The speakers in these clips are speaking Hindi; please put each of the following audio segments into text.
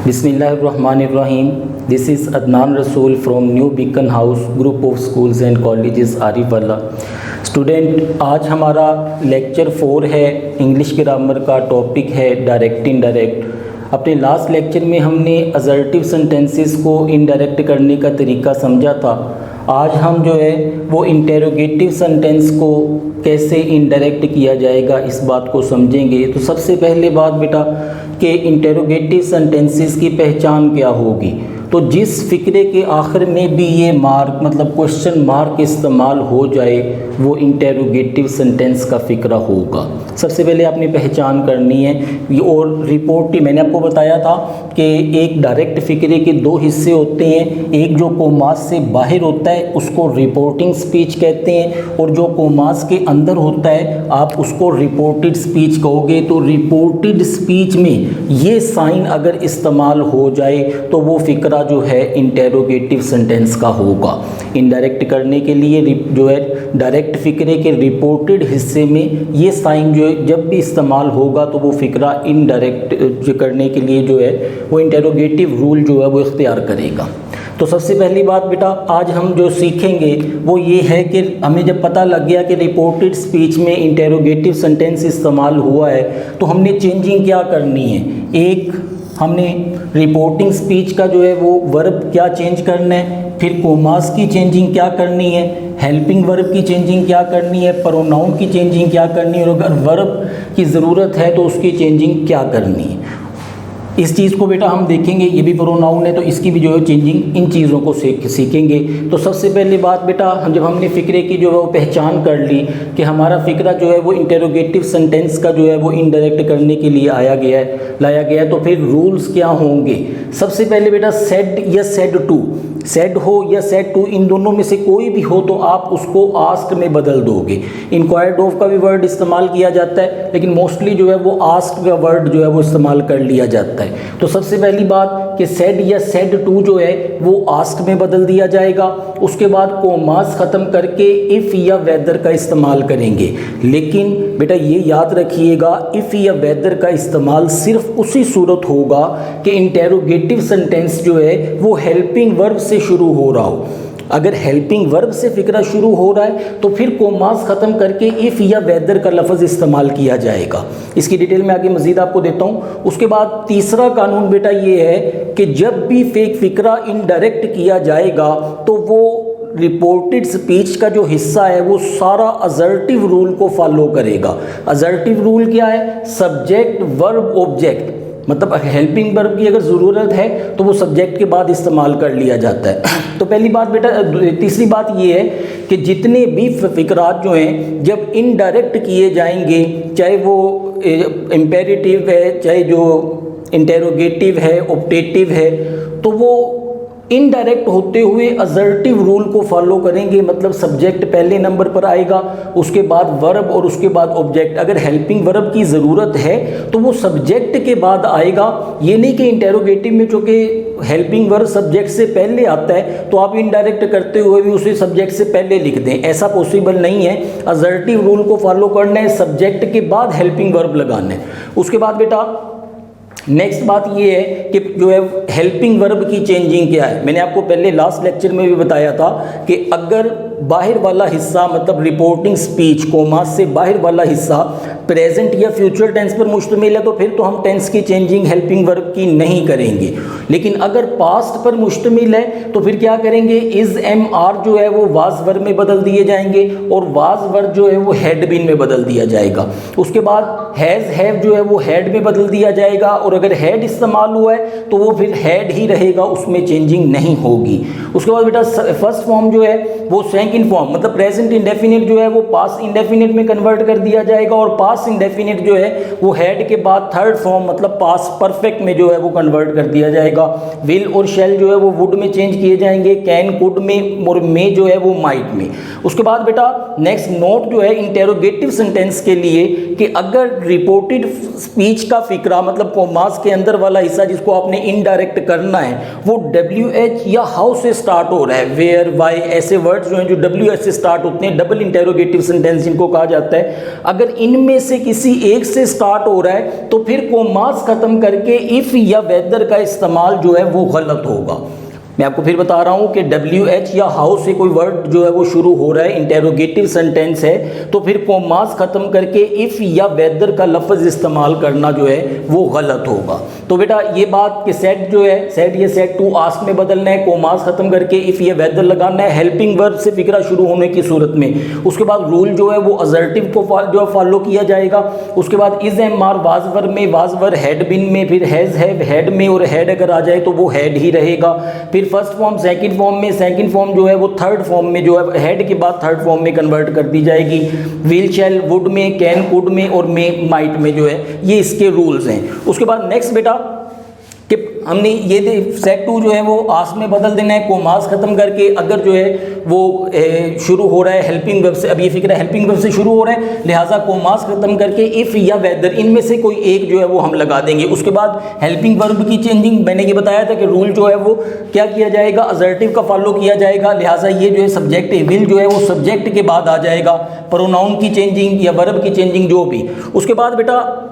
बिस्मिल्लाहिर्रहमानिर्रहीम। दिस इज़ अदनान रसूल from new beacon house group of schools and colleges Arifwala. Student, आज हमारा लेक्चर 4 है। इंग्लिश ग्रामर का टॉपिक है डायरेक्ट इनडायरेक्ट। अपने लास्ट लेक्चर में हमने असर्टिव सेंटेंसेस को इनडायरेक्ट करने का तरीका समझा था। आज हम जो है वो इंटेरोगेटिव सेंटेंस को कैसे इनडायरेक्ट किया जाएगा इस बात को समझेंगे। तो सबसे पहले बात बेटा कि इंटेरोगेटिव सेंटेंसेस की पहचान क्या होगी। तो जिस फ़िक्रे के आखिर में भी ये मार्क मतलब क्वेश्चन मार्क इस्तेमाल हो जाए वो इंटेरोगेटिव सेंटेंस का फ़िक्रा होगा। सबसे पहले आपने पहचान करनी है। और रिपोर्ट मैंने आपको बताया था कि एक डायरेक्ट फ़िक्रे के दो हिस्से होते हैं। एक जो कोमास से बाहर होता है उसको रिपोर्टिंग स्पीच कहते हैं, और जो कोमास के अंदर होता है आप उसको रिपोर्टेड स्पीच कहोगे। तो रिपोर्टेड स्पीच में ये साइन अगर इस्तेमाल हो जाए तो वो फ़िक्रा जो है इंटेरोगेटिव सेंटेंस का होगा। इनडायरेक्ट करने के लिए जो है डायरेक्ट फ़िक्रे के रिपोर्टेड हिस्से में ये साइन जो है जब भी इस्तेमाल होगा तो वो फ़िक्रा इनडायरेक्ट करने के लिए जो है वो इंटेरोगेटिव रूल जो है वो इख्तियार करेगा। तो सबसे पहली बात बेटा आज हम जो सीखेंगे वो ये है कि हमें जब पता लग गया कि रिपोर्टेड स्पीच में इंटेरोगेटिव सेंटेंस इस्तेमाल हुआ है तो हमने चेंजिंग क्या करनी है। एक, हमने रिपोर्टिंग स्पीच का जो है वो वर्ब क्या चेंज करना है, फिर कोमास की चेंजिंग क्या करनी है, हेल्पिंग वर्ब की चेंजिंग क्या करनी है, प्रोनाउन की चेंजिंग क्या करनी है, और अगर वर्ब की ज़रूरत है तो उसकी चेंजिंग क्या करनी है। इस चीज़ को बेटा हम देखेंगे। ये भी प्रोनाउन है तो इसकी भी जो है चेंजिंग, इन चीज़ों को सीखेंगे। तो सबसे पहली बात बेटा जब हमने फ़िक्रे की जो है वो पहचान कर ली कि हमारा फ़िक्रा जो है वो इंटेरोगेटिव सेंटेंस का जो है वो इनडायरेक्ट करने के लिए लाया गया है, तो फिर रूल्स क्या होंगे। सबसे पहले बेटा सेड या सेड टू, सेड हो या सेड टू, इन दोनों में से कोई भी हो तो आप उसको आस्क में बदल दोगे। इंक्वायर्ड ऑफ का भी वर्ड इस्तेमाल किया जाता है लेकिन मोस्टली जो है वो आस्क का वर्ड जो है वो इस्तेमाल कर लिया जाता है। तो सबसे पहली बात कि सेड या सेड टू जो है वो आस्क में बदल दिया जाएगा। उसके बाद कोमास ख़त्म करके इफ़ या वेदर का इस्तेमाल करेंगे। लेकिन बेटा ये याद रखिएगा इफ़ या वेदर का इस्तेमाल सिर्फ उसी सूरत होगा कि इंटेरोगेटिव सेंटेंस जो है वो हेल्पिंग वर्ब से शुरू हो रहा हो। अगर हेल्पिंग वर्ब से फ़िक्रा शुरू हो रहा है तो फिर कोमास ख़त्म करके इफ़ या वेदर का लफ्ज़ इस्तेमाल किया जाएगा। इसकी डिटेल में आगे मज़ीद आपको देता हूँ। उसके बाद तीसरा कानून बेटा ये है कि जब भी फेक फ़िक्रा इनडायरेक्ट किया जाएगा तो वो रिपोर्टेड स्पीच का जो हिस्सा है वो सारा असर्टिव रूल को फॉलो करेगा। असर्टिव रूल क्या है? सब्जेक्ट वर्ब ऑब्जेक्ट, मतलब हेल्पिंग वर्ब की अगर ज़रूरत है तो वो सब्जेक्ट के बाद इस्तेमाल कर लिया जाता है। तो पहली बात बेटा, तीसरी बात ये है कि जितने भी फ़िक्रात जो हैं जब इनडायरेक्ट किए जाएंगे, चाहे वो इम्पेरेटिव है, चाहे जो इंटेरोगेटिव है, ऑप्टेटिव है, तो वो इनडायरेक्ट होते हुए असर्टिव रूल को फॉलो करेंगे। मतलब सब्जेक्ट पहले नंबर पर आएगा, उसके बाद वर्ब और उसके बाद ऑब्जेक्ट। अगर हेल्पिंग वर्ब की ज़रूरत है तो वो सब्जेक्ट के बाद आएगा। ये नहीं कि इंटेरोगेटिव में चूँकि हेल्पिंग वर्ब सब्जेक्ट से पहले आता है तो आप इनडायरेक्ट करते हुए भी उसे सब्जेक्ट से पहले लिख दें, ऐसा पॉसिबल नहीं है। असर्टिव रूल को फॉलो करना है, सब्जेक्ट के बाद हेल्पिंग वर्ब लगाना है। उसके बाद बेटा नेक्स्ट बात ये है कि जो है हेल्पिंग वर्ब की चेंजिंग क्या है। मैंने आपको पहले लास्ट लेक्चर में भी बताया था कि अगर बाहर वाला हिस्सा मतलब रिपोर्टिंग स्पीच कोमास से बाहर वाला हिस्सा प्रेजेंट या फ्यूचर टेंस पर मुश्तमिल है तो फिर तो हम टेंस की चेंजिंग हेल्पिंग वर्ब की नहीं करेंगे। लेकिन अगर पास्ट पर मुश्तमिल है तो फिर क्या करेंगे? इज़ एम आर जो है वो वाज वर्ब में बदल दिए जाएंगे और वाज वर्ब जो है वो हैड बीन में बदल दिया जाएगा। उसके बाद हैज़ हैव जो है वो हैड में बदल दिया जाएगा, और अगर हैड इस्तेमाल हुआ है तो वो फिर हैड ही रहेगा, उसमें चेंजिंग नहीं होगी। उसके बाद बेटा फर्स्ट फॉर्म जो है वो सेकंड फॉर्म मतलब प्रेजेंट इंडेफिनिट जो है वो पास्ट इंडेफिनिट में कन्वर्ट कर दिया जाएगा, और पास्ट इंडेफिनिट जो है वो हैड के बाद थर्ड फॉर्म मतलब पास्ट परफेक्ट में जो है वो कन्वर्ट कर दिया जाएगा। विल और शैल जो है वो वुड में चेंज किए जाएंगे, कैन कुड में, और मे जो है वो माइट में। उसके बाद बेटा नेक्स्ट नोट जो है इंटेरोगेटिव सेंटेंस के लिए कि अगर रिपोर्टेड स्पीच का फ़िक्रा मतलब कोमास के अंदर वाला हिस्सा जिसको आपने इनडायरेक्ट करना है वो WH या हाउ से स्टार्ट हो रहा है, वेयर, वाई, ऐसे वर्ड्स जो हैं जो डब्ल्यू एच से स्टार्ट होते हैं, डबल इंटेरोगेटिव सेंटेंस जिनको कहा जाता है, अगर इनमें से किसी एक से स्टार्ट हो रहा है तो फिर कोमास खत्म करके इफ या वेदर का इस्तेमाल जो है वो गलत होगा। मैं आपको फिर बता रहा हूं कि WH या हाउ से कोई वर्ड जो है वो शुरू हो रहा है, इंटेरोगेटिव सेंटेंस है, तो फिर कोमास खत्म करके इफ या वेदर का लफ्ज़ इस्तेमाल करना जो है वो गलत होगा। तो बेटा ये बात कि सेट जो है, सेट ये सेट टू आस्क में बदलना है, कोमास खत्म करके इफ या वेदर लगाना है हेल्पिंग वर्ब से फिक्रा शुरू होने की सूरत में। उसके बाद रूल जो है वो असर्टिव को जो है फॉलो किया जाएगा। उसके बाद इज एम आर वाजवर में, वाजवर हैड बिन में, फिर हैज हैव हैड में, और हैड अगर आ जाए तो वो हैड ही रहेगा। फिर फर्स्ट फॉर्म सेकंड फॉर्म में, सेकंड फॉर्म जो है वो थर्ड फॉर्म में जो है हेड के बाद थर्ड फॉर्म में कन्वर्ट कर दी जाएगी। विल शैल वुड में, कैन कुड में और मे माइट में जो है ये इसके रूल्स हैं। उसके बाद नेक्स्ट बेटा कि हमने ये सेट टू जो है वो आस्क में बदल देना है, कोमास खत्म करके अगर जो है वो शुरू हो रहा है हेल्पिंग वर्ब से, अब ये फिक्र हेल्पिंग वर्ब से शुरू हो रहा है, लिहाजा कोमास खत्म करके इफ़ या वेदर इनमें से कोई एक जो है वो हम लगा देंगे। उसके बाद हेल्पिंग वर्ब की चेंजिंग मैंने ये बताया था कि रूल जो है वो क्या किया जाएगा, असर्टिव का फॉलो किया जाएगा, लिहाजा ये जो है सब्जेक्ट विल जो है वो सब्जेक्ट के बाद आ जाएगा। प्रोनाउन की चेंजिंग या वर्ब की चेंजिंग जो भी। उसके बाद बेटा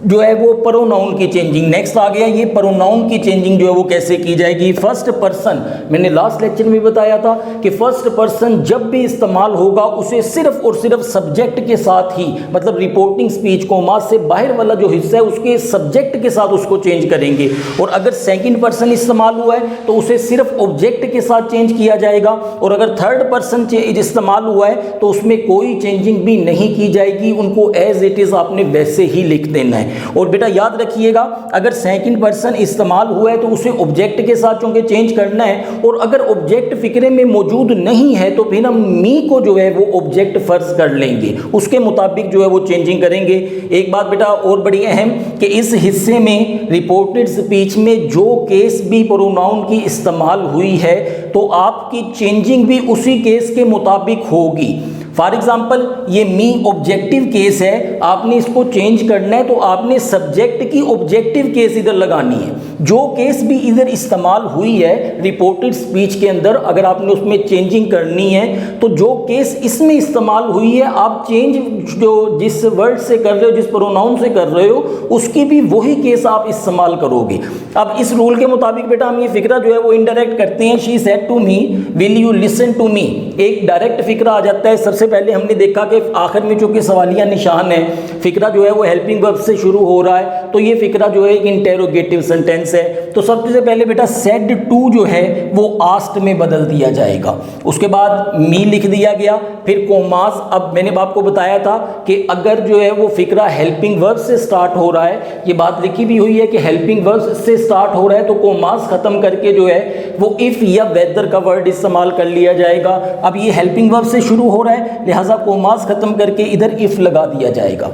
जो है वो प्रोनाउन की चेंजिंग नेक्स्ट आ गया। ये प्रोनाउन की चेंजिंग जो है वो कैसे की जाएगी, फर्स्ट पर्सन, मैंने लास्ट लेक्चर में बताया था कि फर्स्ट पर्सन जब भी इस्तेमाल होगा उसे सिर्फ और सिर्फ सब्जेक्ट के साथ ही, मतलब रिपोर्टिंग स्पीच कोमास से बाहर वाला जो हिस्सा है उसके सब्जेक्ट के साथ उसको चेंज करेंगे। और अगर सेकंड पर्सन इस्तेमाल हुआ है तो उसे सिर्फ ऑब्जेक्ट के साथ चेंज किया जाएगा। और अगर थर्ड पर्सन इस्तेमाल हुआ है तो उसमें कोई चेंजिंग भी नहीं की जाएगी, उनको एज इट इज आपने वैसे ही लिख देना है। और बेटा याद रखिएगा अगर सेकंड पर्सन इस्तेमाल हुआ है तो उसे ऑब्जेक्ट के साथ चूंकि चेंज करना है, और अगर ऑब्जेक्ट फिक्रे में मौजूद नहीं है तो फिर हम मी को जो है वो ऑब्जेक्ट फर्ज कर लेंगे, उसके मुताबिक जो है वो चेंजिंग करेंगे। एक बात बेटा और बड़ी अहम कि इस हिस्से में रिपोर्टेड स्पीच में जो केस भी प्रोनाउन की इस्तेमाल हुई है तो आपकी चेंजिंग भी उसी केस के मुताबिक होगी। फॉर एग्जाम्पल ये मी ऑब्जेक्टिव केस है, आपने इसको चेंज करना है तो आपने सब्जेक्ट की ऑब्जेक्टिव केस इधर लगानी है। जो केस भी इधर इस्तेमाल हुई है रिपोर्टेड स्पीच के अंदर, अगर आपने उसमें चेंजिंग करनी है तो जो केस इसमें इस्तेमाल हुई है आप चेंज जो जिस वर्ड से कर रहे हो, जिस प्रोनाउन से कर रहे हो, उसकी भी वही केस आप इस्तेमाल करोगे। अब इस रूल के मुताबिक बेटा हम ये फिक्रा जो है वो इनडायरेक्ट करते हैं। She said to me will you listen to me, एक डायरेक्ट फिक्रा आ जाता है। सबसे पहले हमने देखा कि आखिर में चूंकि सवालिया निशान है, फिक्रा जो है वो हेल्पिंग वर्ब से शुरू हो रहा है, तो ये फिक्रा जो है एक इंटेरोगेटिव सेंटेंस है। तो सबसे पहले बेटा सेड टू जो है वो आस्क्ड में बदल दिया जाएगा। उसके बाद मी लिख दिया गया, फिर कोमास। अब मैंने आपको बताया था कि अगर जो है वो फिक्रा हेल्पिंग वर्ब से स्टार्ट हो रहा है, ये बात लिखी भी हुई है कि हेल्पिंग वर्ब से स्टार्ट हो रहा है तो कोमास खत्म करके जो है वो इफ या वेदर का वर्ड इस्तेमाल कर लिया जाएगा। अब ये हेल्पिंग वर्ब से शुरू हो रहा है, लिहाजा कोमास खत्म करके इधर इफ लगा दिया जाएगा।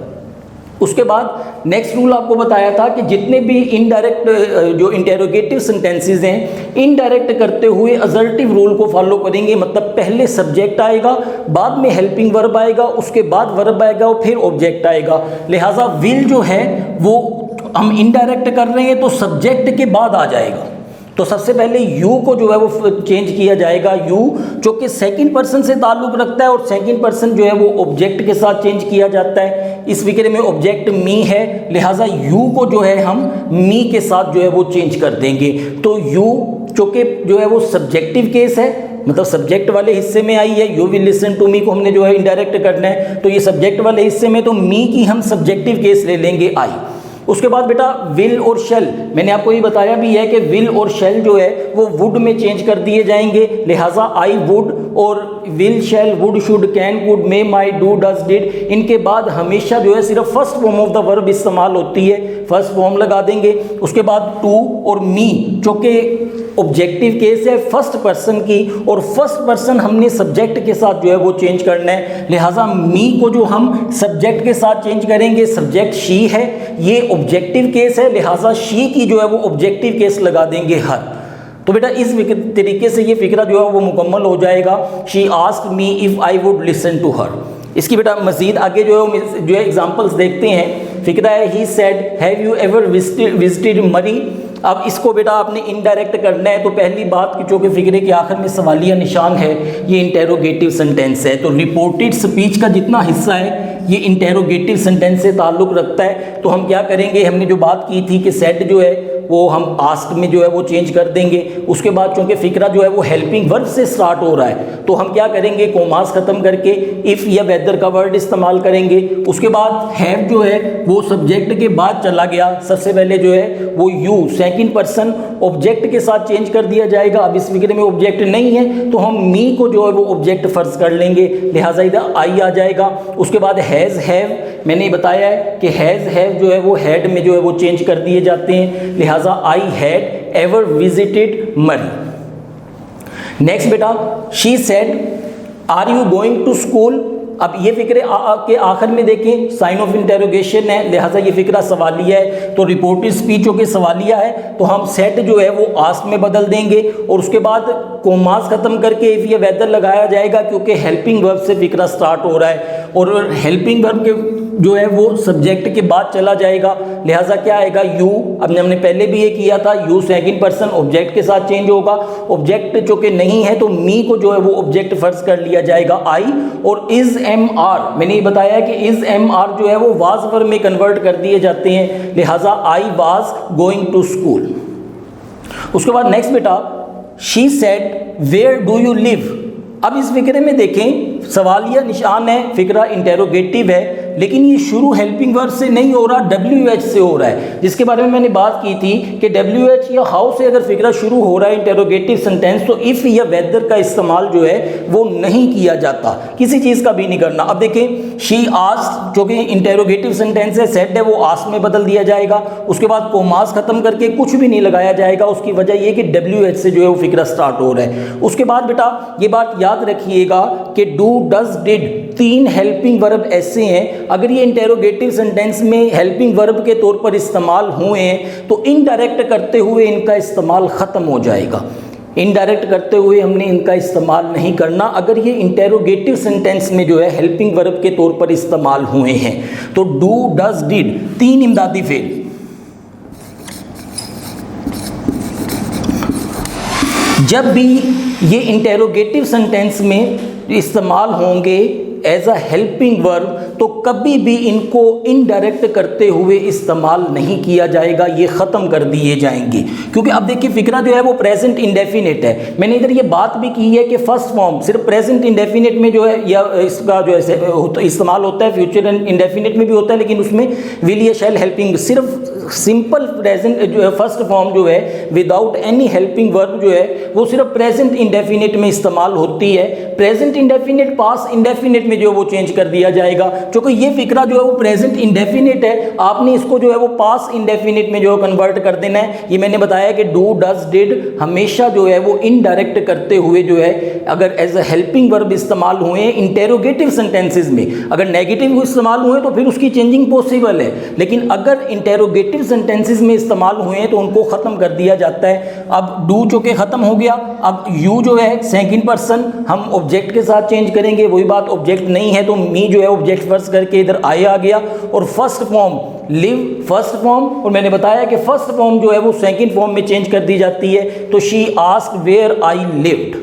उसके बाद नेक्स्ट रूल आपको बताया था कि जितने भी इनडायरेक्ट जो इंटेरोगेटिव सेंटेंसेस हैं, इनडायरेक्ट करते हुए असर्टिव रूल को फॉलो करेंगे। मतलब पहले सब्जेक्ट आएगा, बाद में हेल्पिंग वर्ब आएगा, उसके बाद वर्ब आएगा और फिर ऑब्जेक्ट आएगा। लिहाजा विल जो है वो हम इनडायरेक्ट कर रहे हैं तो सब्जेक्ट के बाद आ जाएगा। तो सबसे पहले यू को जो है वो चेंज किया जाएगा। यू जो कि सेकंड पर्सन से ताल्लुक़ रखता है और सेकंड पर्सन जो है वो ऑब्जेक्ट के साथ चेंज किया जाता है। इस फिक्रे में ऑब्जेक्ट मी है, लिहाजा यू को जो है हम मी के साथ जो है वो चेंज कर देंगे। तो यू जो कि जो है वो सब्जेक्टिव केस है, मतलब सब्जेक्ट वाले हिस्से में आई है। You will listen to me को हमने जो है इनडायरेक्ट करना है, तो ये सब्जेक्ट वाले हिस्से में तो मी की हम सब्जेक्टिव केस ले लेंगे आई। उसके बाद बेटा विल और शेल, मैंने आपको ये बताया भी है कि विल और शेल जो है वो वुड में चेंज कर दिए जाएंगे। लिहाजा आई वुड और will shell would should can could may might do does did, इनके बाद हमेशा जो है सिर्फ first form of the verb इस्तेमाल होती है, फर्स्ट फॉर्म लगा देंगे। उसके बाद टू और मी जो कि ऑब्जेक्टिव केस है फर्स्ट पर्सन की, और फर्स्ट पर्सन हमने सब्जेक्ट के साथ जो है वो चेंज करना है। लिहाजा मी को जो हम सब्जेक्ट के साथ चेंज करेंगे, सब्जेक्ट शी है, ये ऑब्जेक्टिव केस है, लिहाजा शी की जो है वो ऑब्जेक्टिव केस लगा देंगे हर। तो बेटा इस तरीके से ये फिक्रा जो है वो मुकम्मल हो जाएगा। She asked me if I would listen to her. इसकी बेटा मज़ीद आगे जो है एग्जांपल्स देखते हैं। फिक्रा है he said have you ever visited मरी। अब इसको बेटा आपने इनडायरेक्ट करना है, तो पहली बात कि जो कि फिक्रे के आखिर में सवालिया निशान है ये इंटेरोगेटिव सेंटेंस है, तो रिपोर्टेड स्पीच का जितना हिस्सा है ये इंटेरोगेटिव सेंटेंस से ताल्लुक़ रखता है। तो हम क्या करेंगे, हमने जो बात की थी कि सेड जो है वो हम आस्क में जो है वो चेंज कर देंगे। उसके बाद चूँकि फिक्रा जो है वो हेल्पिंग वर्ब से स्टार्ट हो रहा है तो हम क्या करेंगे, कोमास ख़त्म करके इफ़ या वेदर का वर्ड इस्तेमाल करेंगे। उसके बाद हैव जो है वो सब्जेक्ट के बाद चला गया, सबसे पहले जो है वो यू सेकंड पर्सन ऑब्जेक्ट के साथ चेंज कर दिया जाएगा। अब इस फिक्रे में ऑब्जेक्ट नहीं है तो हम मी को जो है वो ऑब्जेक्ट फर्ज कर लेंगे, लिहाजा इधर आई आ जाएगा। उसके बाद हैज़ हैव मैंने बताया है कि हैज़ हैव जो है वो हैड में जो है वो चेंज कर दिए जाते हैं, लिहाजा I had ever visited Murree. Next बेटा she said are you going to school. अब ये फिक्रे के आखिर में देखें साइन ऑफ इंटेरोगेशन है, लिहाजा ये फिक्रा सवालिया है, तो रिपोर्टेड स्पीच के सवालिया है तो हम सेट जो है वो आस्क में बदल देंगे और उसके बाद कोमास ख़त्म करके इफ़ ये वेदर लगाया जाएगा क्योंकि हेल्पिंग वर्ब से फिक्रा स्टार्ट हो रहा है और हेल्पिंग वर्ब के जो है वो सब्जेक्ट के बाद चला जाएगा, लिहाजा क्या आएगा यू। अब हमने पहले भी ये किया था, यू सेकंड पर्सन ऑब्जेक्ट के साथ चेंज होगा, ऑब्जेक्ट जो कि नहीं है तो मी को जो है वो ऑब्जेक्ट फर्ज कर लिया जाएगा आई। और इज एम आर मैंने ये बताया कि इज एम आर जो है वो वाज वर्ब में कन्वर्ट कर दिए जाते हैं, लिहाजा I was going to school. उसके बाद नेक्स्ट बेटा she said where do you live. अब इस फिक्रे में देखें सवालिया निशान है, फिक्रा इंटेरोगेटिव है लेकिन ये शुरू हेल्पिंग वर्ब से नहीं हो रहा, WH से हो रहा है, जिसके बारे में मैंने बात की थी कि WH या हाउ से अगर फिक्रा शुरू हो रहा है इंटेरोगेटिव सेंटेंस तो इफ़ या वेदर का इस्तेमाल जो है वो नहीं किया जाता, किसी चीज़ का भी नहीं करना। अब देखें शी आस्क्ड जो कि इंटेरोगेटिव सेंटेंस है, सेड है वो आस्क में बदल दिया जाएगा, उसके बाद कोमास ख़त्म करके कुछ भी नहीं लगाया जाएगा, उसकी वजह ये कि WH से जो है वो फिक्रा स्टार्ट हो रहा है। उसके बाद बेटा ये बात याद रखिएगा कि डू डज डिड तीन हेल्पिंग वर्ब ऐसे हैं, अगर ये इंटेरोगेटिव सेंटेंस में हेल्पिंग वर्ब के तौर पर इस्तेमाल हुए हैं तो इनडायरेक्ट करते हुए इनका इस्तेमाल ख़त्म हो जाएगा। इनडायरेक्ट करते हुए हमने इनका इस्तेमाल नहीं करना अगर ये इंटेरोगेटिव सेंटेंस में जो है हेल्पिंग वर्ब के तौर पर इस्तेमाल हुए हैं। तो डू डज डिड तीन इमदादी फेल। जब भी ये इंटेरोगेटिव सेंटेंस में इस्तेमाल होंगे एज अ हेल्पिंग वर्ब तो कभी भी इनको इनडायरेक्ट करते हुए इस्तेमाल नहीं किया जाएगा, ये ख़त्म कर दिए जाएंगे। क्योंकि अब देखिए फिक्रा जो है वो प्रेजेंट इंडेफिनिट है, मैंने इधर ये बात भी की है कि फर्स्ट फॉर्म सिर्फ प्रेजेंट इंडेफिनिट में जो है या इसका जो है इस्तेमाल होता है, फ्यूचर इंडेफिनिट में भी होता है लेकिन उसमें विल या शैल हेल्पिंग सिर्फ सिंपल प्रेजेंट जो है फर्स्ट फॉर्म जो है विदाउट एनी हेल्पिंग वर्ब जो है वो सिर्फ प्रेजेंट इंडेफिनिट में इस्तेमाल होती है। प्रेजेंट इंडेफिनिट पास इंडेफिनिट में जो वो चेंज कर दिया जाएगा, क्योंकि ये फिक्रा जो है वो प्रेजेंट इंडेफिनिट है, आपने इसको जो है वो पास इंडेफिनिट में जो है कन्वर्ट कर देना है। ये मैंने बताया कि डू डज डिड हमेशा जो है वो इनडायरेक्ट करते हुए जो है अगर एज अ हेल्पिंग वर्ब इस्तेमाल हुए इंटेरोगेटिव सेंटेंसेज में, अगर नेगेटिव इस्तेमाल हुए तो फिर उसकी चेंजिंग पॉसिबल है, लेकिन अगर इंटेरोगेटिव सेंटेंसेस में इस्तेमाल हुए हैं तो उनको ख़त्म कर दिया जाता है। अब डू जो के ख़त्म हो गया, अब यू जो है सेकंड पर्सन हम ऑब्जेक्ट के साथ चेंज करेंगे, वही बात ऑब्जेक्ट नहीं है तो मी जो है ऑब्जेक्ट फर्स्ट करके इधर आई आ गया और first form live first form, और मैंने बताया कि फर्स्ट फॉर्म जो है वो सेकंड फॉर्म में चेंज कर दी जाती है, तो she asked where I lived,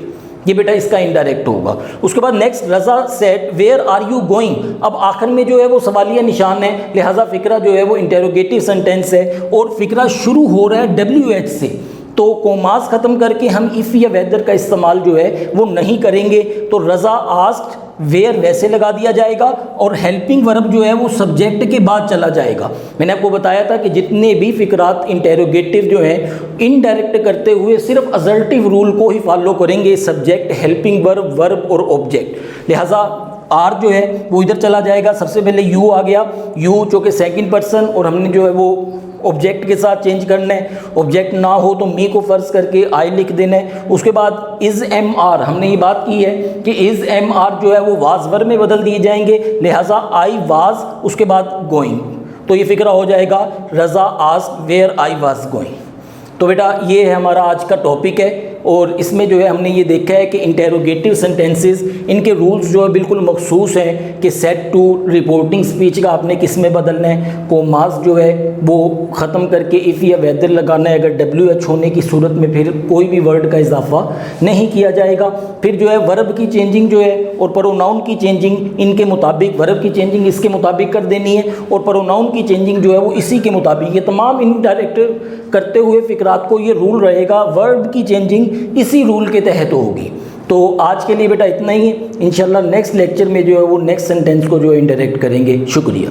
ये बेटा इसका इनडायरेक्ट होगा। उसके बाद next Raza said where are you going. अब आखिर में जो है वो सवालिया निशान है, लिहाजा फिक्रा जो है वो इंटेरोगेटिव सेंटेंस है और फिक्रा शुरू हो रहा है WH से, तो कोमास ख़त्म करके हम इफ़ या वेदर का इस्तेमाल जो है वो नहीं करेंगे। तो रज़ा आस्क्ड वेयर वैसे लगा दिया जाएगा और हेल्पिंग वर्ब जो है वो सब्जेक्ट के बाद चला जाएगा। मैंने आपको बताया था कि जितने भी फिक्रात इंटेरोगेटिव जो हैं इनडायरेक्ट करते हुए सिर्फ असर्टिव रूल को ही फॉलो करेंगे, सब्जेक्ट हेल्पिंग वर्ब वर्ब और ऑब्जेक्ट, लिहाजा आर जो है वो इधर चला जाएगा। सबसे पहले यू आ गया, यू जो कि सेकंड पर्सन और हमने जो है वो ऑब्जेक्ट के साथ चेंज करना है, ऑब्जेक्ट ना हो तो मी को फर्ज करके आई लिख देना है। उसके बाद इज़ एम आर हमने ये बात की है कि इज़ एम आर जो है वो वाज वर्ब में बदल दिए जाएंगे, लिहाजा आई वाज उसके बाद गोइंग, तो ये फिक्रा हो जाएगा Raza asked where I was going. तो बेटा ये है हमारा आज का टॉपिक है, और इसमें जो है हमने ये देखा है कि इंटेरोगेटिव सेंटेंसेस, इनके रूल्स जो है बिल्कुल मखसूस हैं कि सेट टू रिपोर्टिंग स्पीच का आपने किस में बदलना है, कोमास जो है वो ख़त्म करके इफ़ या वेदर लगाना है, अगर WH होने की सूरत में फिर कोई भी वर्ड का इजाफा नहीं किया जाएगा। फिर जो है वर्ब की चेंजिंग जो है और प्रोनाउन की चेंजिंग इनके मुताबिक, वर्ब की चेंजिंग इसके मुताबिक कर देनी है और प्रोनाउन की चेंजिंग जो है वो इसी के मुताबिक। ये तमाम इनडायरेक्ट करते हुए फिक्रात को ये रूल रहेगा, वर्ब की चेंजिंग इसी रूल के तहत होगी। तो आज के लिए बेटा इतना ही है, इंशाल्लाह नेक्स्ट लेक्चर में जो है वो नेक्स्ट सेंटेंस को जो है इंडायरेक्ट करेंगे। शुक्रिया।